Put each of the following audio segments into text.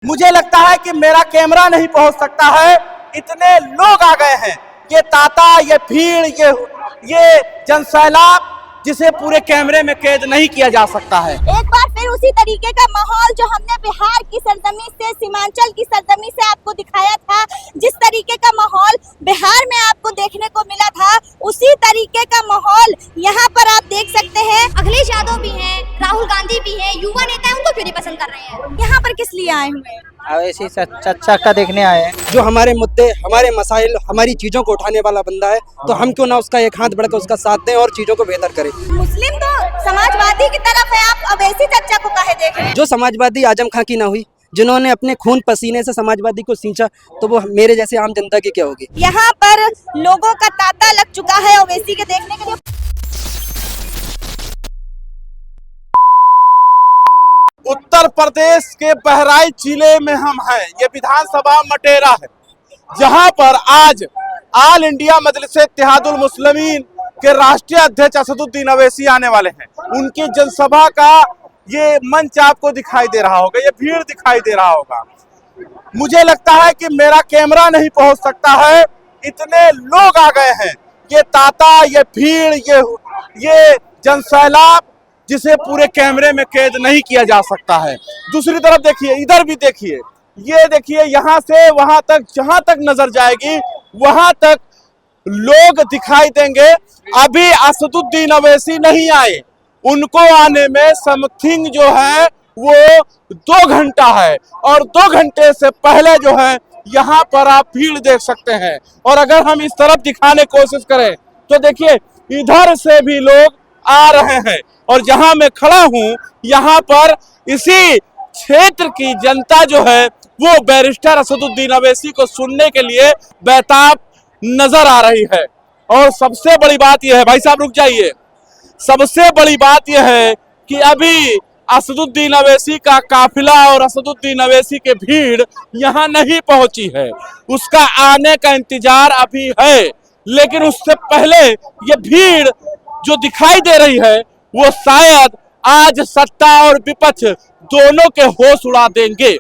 मुझे लगता है कि मेरा कैमरा नहीं पहुंच सकता है, इतने लोग आ गए हैं। ये तांता, ये भीड़, ये जनसैलाब जिसे पूरे कैमरे में कैद नहीं किया जा सकता है। एक बार फिर उसी तरीके का माहौल जो हमने बिहार की सरजमी से, सीमांचल की सरजमी से आपको दिखाया था, जिस तरीके का माहौल बिहार में आपको देखने को मिला था, उसी तरीके का माहौल यहाँ पर आप देख सकते हैं। अखिलेश यादव भी हैं, राहुल गांधी भी हैं, युवा नेता हैं, उनको क्यों नहीं पसंद कर रहे हैं? यहाँ पर किस लिए आए हुए हैं? ऐसे चर्चा का देखने आए हैं। जो हमारे मुद्दे, हमारे मसाइल, हमारी चीजों को उठाने वाला बंदा है, तो हम क्यों ना उसका एक हाथ बढ़कर उसका साथ दें और चीजों को बेहतर करें। मुस्लिम तो समाजवादी की तरफ है, आप अब ऐसी चर्चा को काहे देख रहे हैं? जो समाजवादी आजम खां की ना हुई, जिन्होंने अपने खून पसीने से समाजवादी को सींचा, तो वो मेरे जैसे आम जनता की क्या होगी। यहाँ पर लोगों का तांता लग चुका है ओवैसी के देखने के लिए। उत्तर प्रदेश के बहराइच जिले में हम हैं। ये विधानसभा मटेरा है, जहां पर आज ऑल इंडिया मजलिस-ए-इत्तेहादुल मुस्लिमीन के राष्ट्रीय अध्यक्ष असदुद्दीन अवैसी आने वाले हैं। उनकी जनसभा का ये मंच आपको दिखाई दे रहा होगा, ये भीड़ दिखाई दे रहा होगा। मुझे लगता है कि मेरा कैमरा नहीं पहुंच सकता है, इतने लोग आ गए हैं। ये तांता, ये भीड़, ये जनसैलाब जिसे पूरे कैमरे में कैद नहीं किया जा सकता है। दूसरी तरफ देखिए, इधर भी देखिए, ये देखिए, यहाँ से वहां तक, जहां तक नजर जाएगी वहां तक लोग दिखाई देंगे। अभी असदुद्दीन अवैसी नहीं आए, उनको आने में समथिंग जो है वो 2 घंटा है, और 2 घंटे से पहले जो है यहाँ पर आप भीड़ देख सकते हैं। और अगर हम इस तरफ दिखाने की कोशिश करें तो देखिए, इधर से भी लोग आ रहे हैं। और जहां मैं खड़ा हूं, यहाँ पर इसी क्षेत्र की जनता जो है वो बैरिस्टर असदुद्दीन अवैसी को सुनने के लिए बेताब नजर आ रही है। और सबसे बड़ी बात यह है, भाई साहब रुक जाइए, सबसे बड़ी बात यह है कि अभी असदुद्दीन अवैसी का काफिला और असदुद्दीन अवैसी के भीड़ यहाँ नहीं पहुंची है। उसका आने का इंतजार अभी है, लेकिन उससे पहले ये भीड़ जो दिखाई दे रही है वो शायद आज सत्ता और विपक्ष दोनों के होश उड़ा देंगे।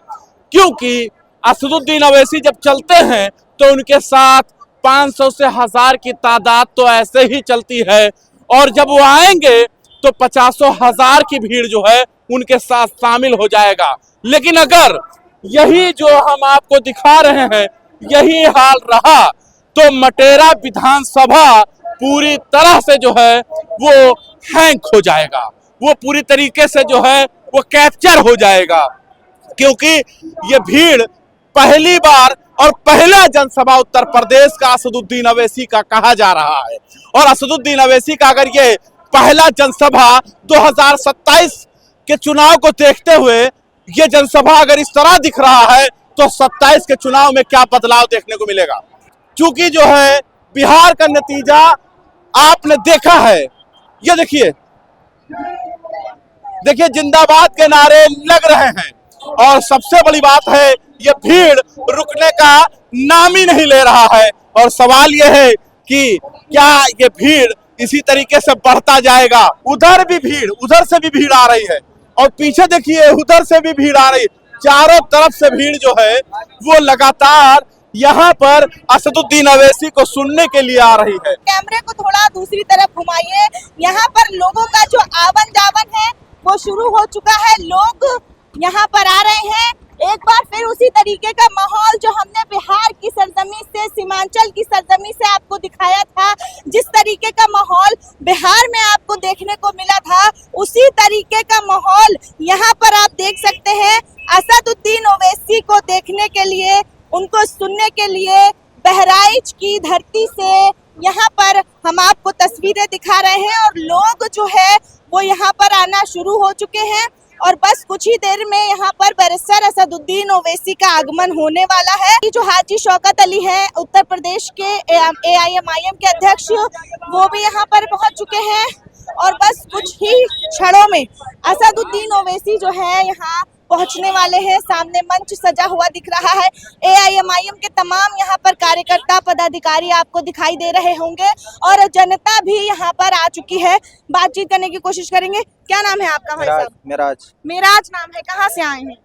क्योंकि असदुद्दीन अवैसी जब चलते हैं तो उनके साथ 500 से 1000 की तादाद तो ऐसे ही चलती है, और जब वो आएंगे तो 50,000 की भीड़ जो है उनके साथ शामिल हो जाएगा। लेकिन अगर यही जो हम आपको दिखा रहे हैं यही हाल रहा तो मटेरा विधानसभा पूरी तरह से जो है वो हैंग हो जाएगा, वो पूरी तरीके से जो है वो कैप्चर हो जाएगा। क्योंकि ये भीड़ पहली बार और पहला जनसभा उत्तर प्रदेश का असदुद्दीन अवैसी का कहा जा रहा है। और असदुद्दीन अवैसी का अगर ये पहला जनसभा 2027 के चुनाव को देखते हुए ये जनसभा अगर इस तरह दिख रहा है तो 27 के चुनाव में क्या बदलाव देखने को मिलेगा। चूंकि जो है बिहार का नतीजा आपने देखा है, ये देखिए, देखिए जिंदाबाद के नारे लग रहे हैं। और सबसे बड़ी बात है, ये भीड़ रुकने का नाम ही नहीं ले रहा है। और सवाल ये है कि क्या ये भीड़ इसी तरीके से बढ़ता जाएगा। उधर भी भीड़, उधर से भी भीड़ आ रही है, और पीछे देखिए उधर से भी भीड़ आ रही है। चारों तरफ से भीड़ जो है वो लगातार यहाँ पर असदुद्दीन अवैसी को सुनने के लिए आ रही है। कैमरे को थोड़ा दूसरी तरफ घुमाइए। यहाँ पर लोगों का जो आवन जावन है वो शुरू हो चुका है, लोग यहाँ पर आ रहे हैं। एक बार फिर उसी तरीके का माहौल जो हमने बिहार की सरजमी से, सीमांचल की सरजमी से आपको दिखाया था, जिस तरीके का माहौल बिहार में आपको देखने को मिला था, उसी तरीके का माहौल यहाँ पर आप देख सकते हैं। असदुद्दीन ओवैसी को देखने के लिए, उनको सुनने के लिए बहराइच की धरती से यहाँ पर हम आपको तस्वीरें दिखा रहे हैं, और लोग जो है वो यहाँ पर आना शुरू हो चुके हैं। और बस कुछ ही देर में यहाँ पर बैरिस्टर असदुद्दीन ओवैसी का आगमन होने वाला है। जो हाजी शौकत अली हैं, उत्तर प्रदेश के AIMIM के अध्यक्ष, वो भी यहाँ पर पहुँच चुके हैं। और बस कुछ ही क्षणों में असदुद्दीन ओवैसी जो है यहाँ पहुंचने वाले हैं। सामने मंच सजा हुआ दिख रहा है। AIMIM के तमाम यहाँ पर कार्यकर्ता, पदाधिकारी आपको दिखाई दे रहे होंगे, और जनता भी यहाँ पर आ चुकी है। बातचीत करने की कोशिश करेंगे। क्या नाम है आपका भाई साहब? मेराज। मेराज नाम है, कहाँ से आए हैं?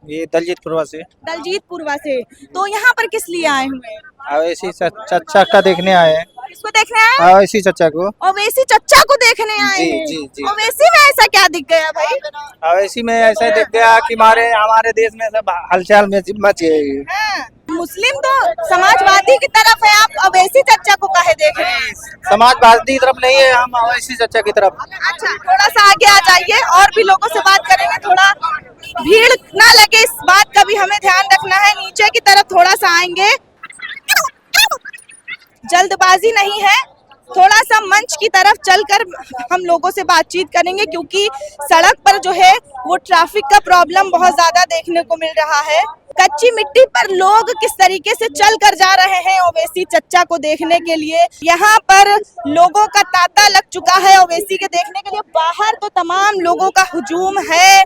ये दलजीतपुर से। दलजीतपुर से। तो यहाँ पर किस लिए आए हुए हैं? अवैसी चचा का देखने आए हैं। किसको देखने आए हैं? अवैसी चचा को। ओवैसी चचा को देखने आए जी, हैं। जी, जी। ओवैसी में ऐसा क्या दिख गया भाई? अवैसी में ऐसा दिख गया कि हमारे देश में सब हलचल में मच गई। हाँ, मुस्लिम तो समाजवादी की तरफ है, आप ओवैसी चचा को काहे देख रहे हैं? समाजवादी की तरफ नहीं है, हम अवैसी चचा की तरफ। अच्छा, थोड़ा सा आगे आ जाइए और भी लोगों से बात करेंगे, थोड़ा भीड़ ना लगे इस बात का भी हमें ध्यान रखना है। नीचे की तरफ थोड़ा सा आएंगे, जल्दबाजी नहीं है, थोड़ा सा मंच की तरफ चलकर हम लोगों से बातचीत करेंगे क्योंकि सड़क पर जो है वो ट्रैफिक का प्रॉब्लम बहुत ज्यादा देखने को मिल रहा है। कच्ची मिट्टी पर लोग किस तरीके से चल कर जा रहे हैं ओवैसी चचा को देखने के लिए। यहाँ पर लोगों का तांता लग चुका है ओवैसी के देखने के लिए। बाहर तो तमाम लोगों का हुजूम है,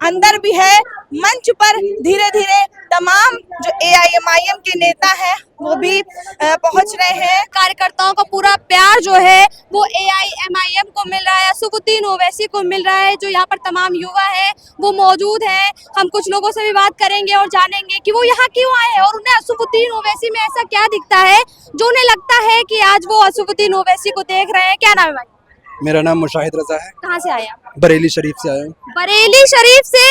अंदर भी है। मंच पर धीरे धीरे तमाम जो AIMIM के नेता हैं वो भी पहुंच रहे हैं। कार्यकर्ताओं का पूरा प्यार जो है वो AIMIM को मिल रहा है, असुद्दीन ओवैसी को मिल रहा है। जो यहाँ पर तमाम युवा है वो मौजूद हैं। हम कुछ लोगों से भी बात करेंगे और जानेंगे कि वो यहाँ क्यों आए हैं और उन्हें असुद्दीन ओवैसी में ऐसा क्या दिखता है जो उन्हें लगता है कि आज वो असुद्दीन ओवैसी को देख रहे हैं। क्या नाम है भाई? मेरा नाम मुशाहिद रजा है। कहाँ से आए आप? बरेली शरीफ से आया हूँ। बरेली शरीफ से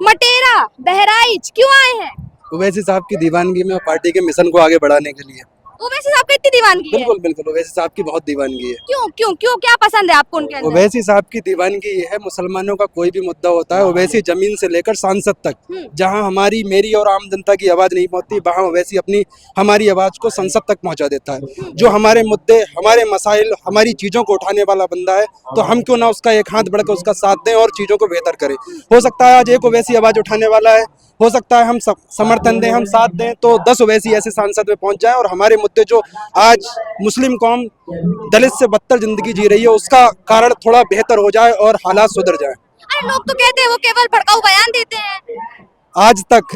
मटेरा बहराइच क्यों आए हैं? ओवैसी साहब की दीवानगी में और पार्टी के मिशन को आगे बढ़ाने के लिए। ओवैसी साहब की इतनी दीवानगी है? बिल्कुल बिल्कुल, ओवैसी साहब की बहुत दीवानगी है। क्यों क्यों क्यों क्या पसंद है आपको उनके अंदर? ओवैसी साहब की दीवानगी ये है, मुसलमानों का कोई भी मुद्दा होता है ओवैसी जमीन से लेकर सांसद तक, जहां हमारी मेरी और आम जनता की आवाज नहीं पहुंचती वहां ओवैसी अपनी हमारी आवाज को संसद तक पहुंचा देता है। जो हमारे मुद्दे, हमारे मसाइल, हमारी चीजों को उठाने वाला बंदा है तो हम क्यों ना उसका एक हाथ बढ़कर उसका साथ दें और चीजों को बेहतर करें। हो सकता है आज एक ओवैसी आवाज उठाने वाला है, हो सकता है हम समर्थन दें, हम साथ दें तो 10 ओवैसी ऐसे सांसद में पहुंच जाए और हमारे मुद्दे जो आज मुस्लिम कौम दलित से बदतर जिंदगी जी रही है उसका कारण थोड़ा बेहतर हो जाए और हालात सुधर जाए। अरे लोग तो कहते हैं वो केवल भड़काऊ बयान देते हैं। आज तक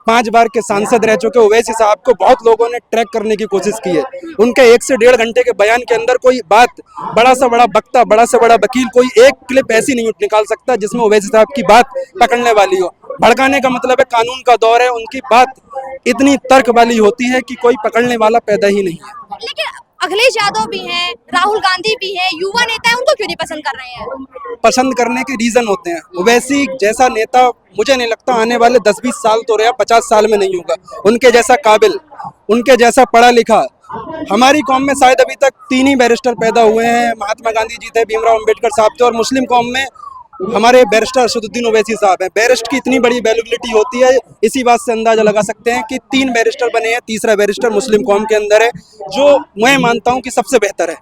5 बार के सांसद रह चुके ओवैसी साहब को बहुत लोगों ने ट्रैक करने की कोशिश की है। उनके 1 से 1.5 घंटे के बयान के अंदर कोई बात, बड़ा से बड़ा वक्ता, बड़ा से बड़ा वकील कोई एक क्लिप ऐसी नहीं निकाल सकता जिसमें ओवैसी साहब की बात पकड़ने वाली हो। भड़काने का मतलब है कानून का दौर है, उनकी बात इतनी तर्क वाली होती है कि कोई पकड़ने वाला पैदा ही नहीं है। लेकिन अखिलेश यादव भी हैं, राहुल गांधी भी हैं, युवा नेता है, उनको क्यों नहीं पसंद कर रहे हैं? पसंद करने के रीजन होते हैं। ओवैसी जैसा नेता मुझे नहीं लगता आने वाले 10-20 साल तो रहा, 50 साल में नहीं होगा। उनके जैसा काबिल, उनके जैसा पढ़ा लिखा, हमारी कौम में शायद अभी तक 3 ही बैरिस्टर पैदा हुए हैं। महात्मा गांधी जी थे, भीमराव अंबेडकर साहब थे और मुस्लिम कौम में हमारे बैरिस्टर असदुद्दीन ओवैसी साहब हैं। बैरिस्टर की इतनी बड़ी वैल्यूबिलिटी होती है, इसी बात से अंदाजा लगा सकते हैं कि 3 बैरिस्टर बने हैं, तीसरा बैरिस्टर मुस्लिम कौम के अंदर है जो मैं मानता हूं कि सबसे बेहतर है।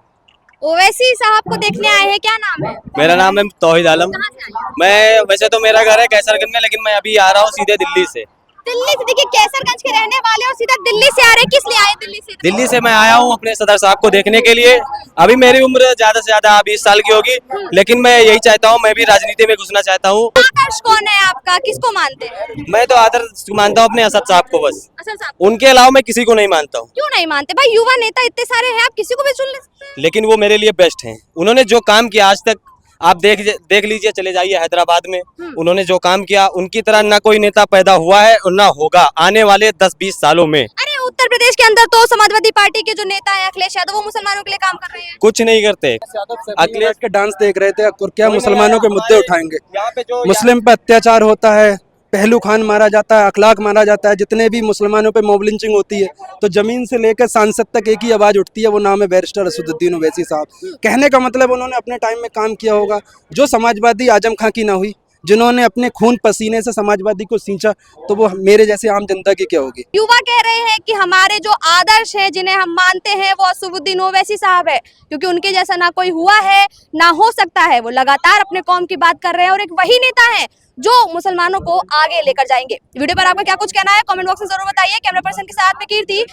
ओवैसी साहब को देखने आए हैं, क्या नाम है? मेरा नाम है तौहीद आलम। कहाँ से आए हैं? मैं वैसे तो मेरा घर है कैसरगंज में, लेकिन मैं अभी आ रहा हूँ सीधे दिल्ली से। दिल्ली से? देखिए कैसरगंज के रहने वाले और सीधा दिल्ली से आ रहे हैं, किस लिए आए दिल्ली से? दिल्ली से मैं आया हूँ अपने सदर साहब को देखने के लिए। अभी मेरी उम्र ज्यादा से ज्यादा 20 साल की होगी, लेकिन मैं यही चाहता हूँ, मैं भी राजनीति में घुसना चाहता हूँ। आदर्श कौन है आपका, किसको मानते हैं? मैं तो आदर्श मानता हूँ अपने असद साहब को, बस असद साहब। उनके अलावा मैं किसी को नहीं मानता हूँ। क्यों नहीं मानते भाई? युवा नेता इतने सारे हैं, आप किसी को भी चुन ले सकते हैं। लेकिन वो मेरे लिए बेस्ट हैं। उन्होंने जो काम किया आज तक, आप देख लीजिए, चले जाइए हैदराबाद में, उन्होंने जो काम किया उनकी तरह ना कोई नेता पैदा हुआ है और ना होगा आने वाले 10-20 सालों में। अरे उत्तर प्रदेश के अंदर तो समाजवादी पार्टी के जो नेता है अखिलेश यादव, वो मुसलमानों के लिए काम कर रहे हैं। कुछ नहीं करते। अखिलेश के डांस देख रहे थे और क्या मुसलमानों के मुद्दे उठाएंगे। यहाँ पे जो मुस्लिम पर अत्याचार होता है, पहलू खान मारा जाता है, अखलाक मारा जाता है, जितने भी मुसलमानों पे मॉब लिंचिंग होती है तो जमीन से लेकर सांसद तक एक ही आवाज उठती है, वो नाम है बैरिस्टर असदुद्दीन ओवैसी साहब। कहने का मतलब उन्होंने अपने टाइम में काम किया होगा जो समाजवादी आजम खां की ना हुई, जिन्होंने अपने खून पसीने से समाजवादी को सींचा, तो वो मेरे जैसे आम जनता की क्या होगी। युवा कह रहे हैं कि हमारे जो आदर्श हैं, जिन्हें हम मानते हैं, वो असदुद्दीन ओवैसी साहब है, क्योंकि उनके जैसा ना कोई हुआ है ना हो सकता है। वो लगातार अपने कौम की बात कर रहे हैं और एक वही नेता है जो मुसलमानों को आगे लेकर जाएंगे। वीडियो पर आपका क्या कुछ कहना है कमेंट बॉक्स में जरूर बताइए। कैमरा पर्सन के साथ में कीर्ति,